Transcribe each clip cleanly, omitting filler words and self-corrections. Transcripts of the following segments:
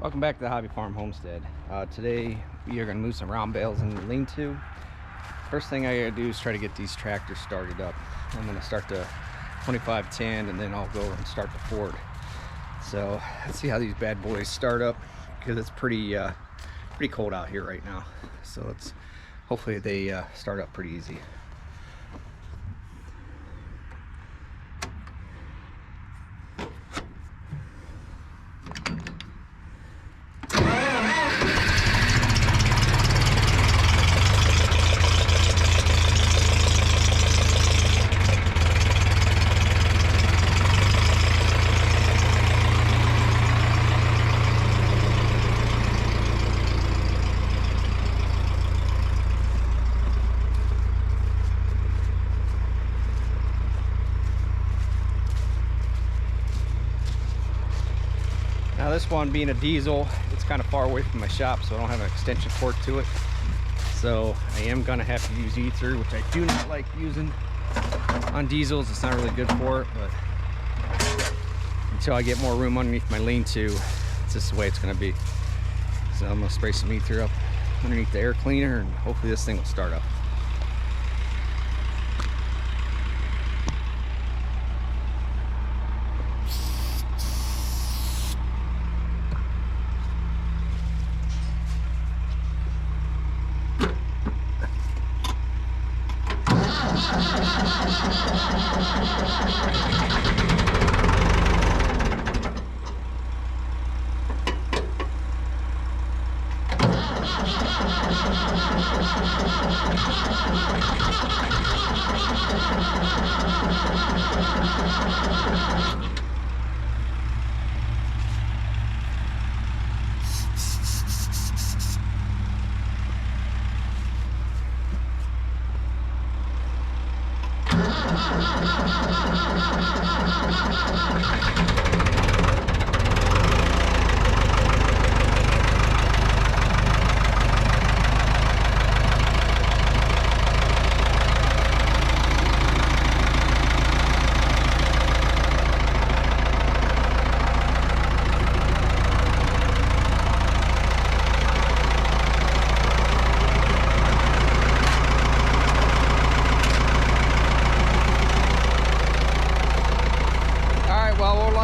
Welcome back to the Hobby Farm Homestead. Today we are going to move some round bales in the lean-to. First thing I gotta do is try to get these tractors started up. I'm going to start the 2510 and then I'll go and start the Ford. So let's see how these bad boys start up, because it's pretty cold out here right now. So hopefully they start up pretty easy. Now this one being a diesel, it's kind of far away from my shop, so I don't have an extension cord to it. So I am gonna have to use ether, which I do not like using on diesels. It's not really good for it, but until I get more room underneath my lean-to, it's just the way it's gonna be. So I'm gonna spray some ether up underneath the air cleaner, and hopefully this thing will start up.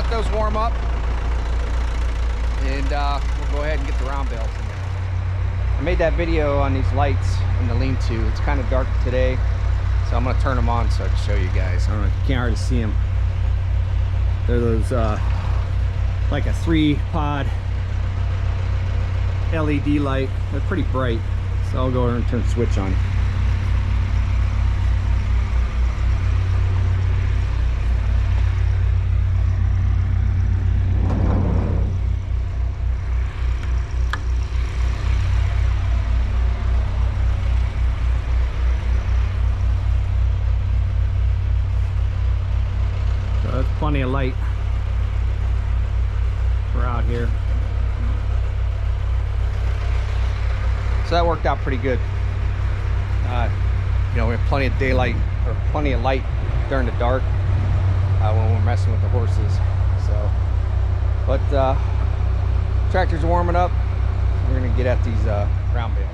Those warm up, and we'll go ahead and get the round bales in there. I made that video on these lights in the lean-to. It's kind of dark today, so I'm going to turn them on so I can show you guys. I don't know if you can't hardly see them. They're those like a 3-pod LED light. They're pretty bright, so I'll go over and turn the switch on. That's plenty of light for out here. So that worked out pretty good. You know, we have plenty of daylight, or plenty of light during the dark when we're messing with the horses. So, but tractors are warming up. We're gonna get at these round bales.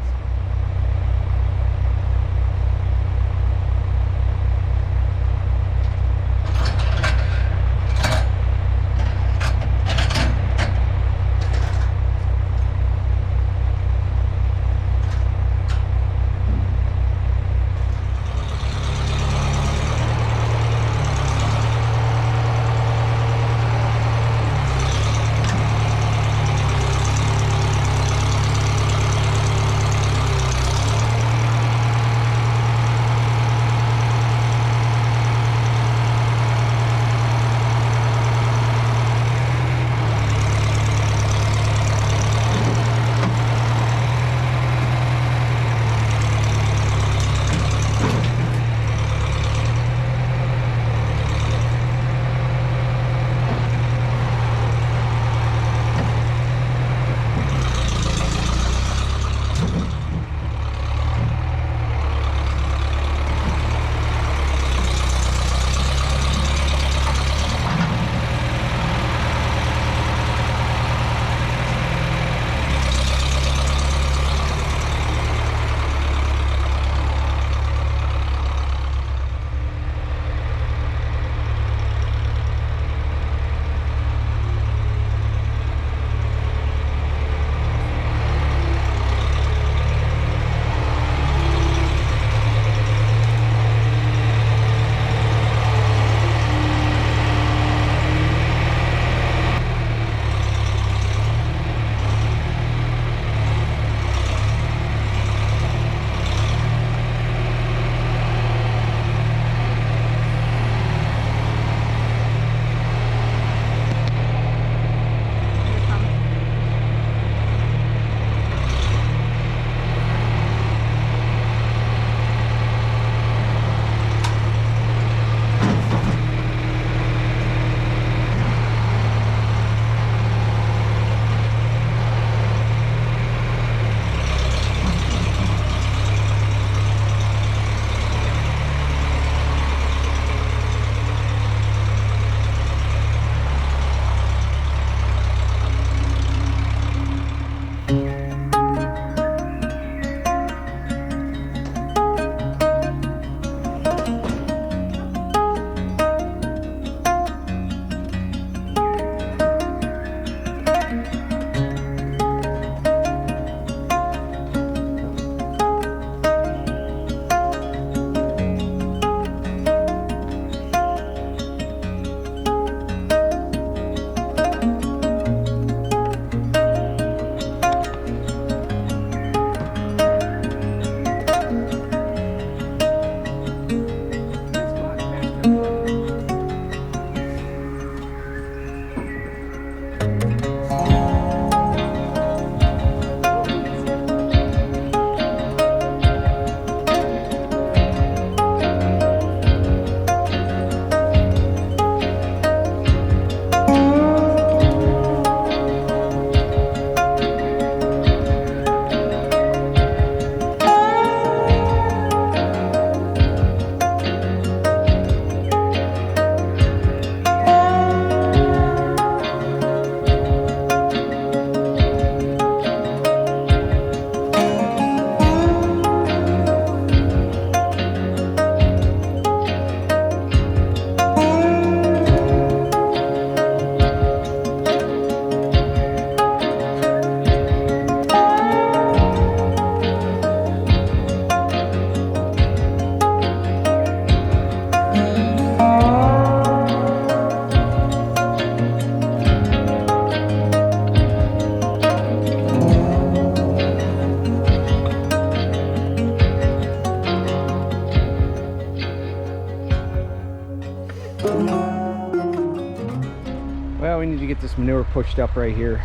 this manure pushed up right here.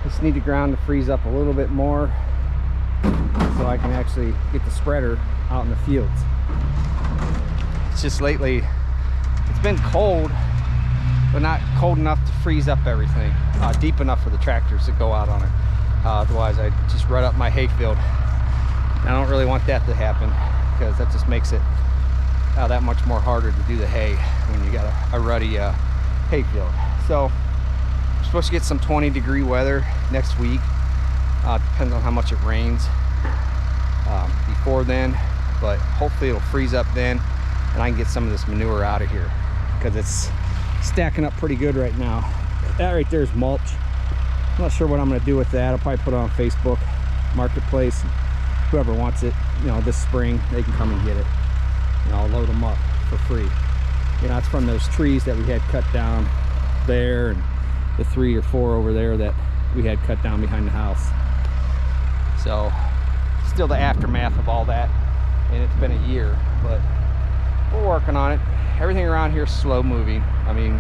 Just need the ground to freeze up a little bit more so I can actually get the spreader out in the fields. It's just lately, it's been cold, but not cold enough to freeze up everything, deep enough for the tractors to go out on it. Otherwise, I just rut up my hayfield. I don't really want that to happen, because that just makes it that much more harder to do the hay when you got a ruddy hayfield. So we're supposed to get some 20-degree weather next week. Depends on how much it rains before then, but hopefully it'll freeze up then and I can get some of this manure out of here, because it's stacking up pretty good right now. That right there is mulch. I'm not sure what I'm going to do with that. I'll probably put it on Facebook Marketplace. Whoever wants it, you know, this spring, they can come and get it. You know, I'll load them up for free. You know, it's from those trees that we had cut down there, and the 3 or 4 over there that we had cut down behind the house. So still the aftermath of all that, and it's been a year, but we're working on it. Everything around here is slow moving. I mean,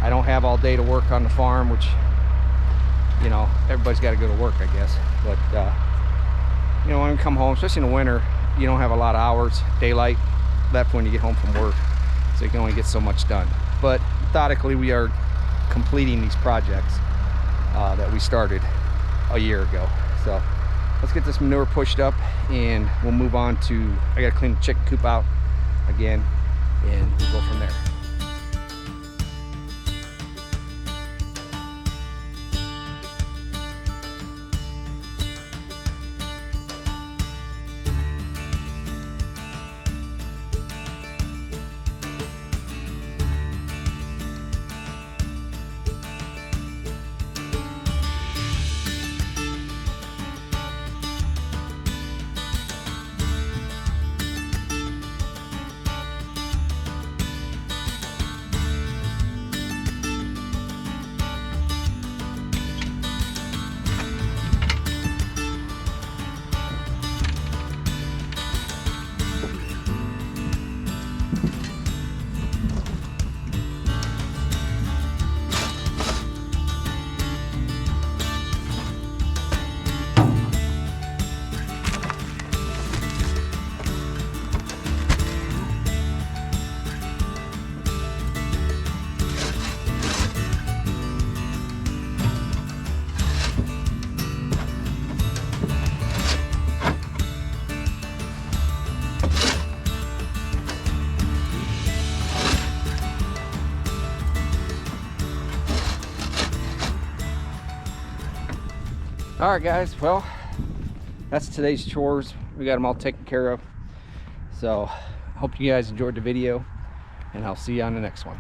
I don't have all day to work on the farm, which, you know, everybody's got to go to work, I guess. But you know, when we come home, especially in the winter, you don't have a lot of hours daylight left when you get home from work, so you can only get so much done. But methodically, we are completing these projects that we started a year ago. So let's get this manure pushed up, and we'll move on to, I gotta clean the chicken coop out again, and we'll go from there. All right, guys, well, that's today's chores. We got them all taken care of. So I hope you guys enjoyed the video, and I'll see you on the next one.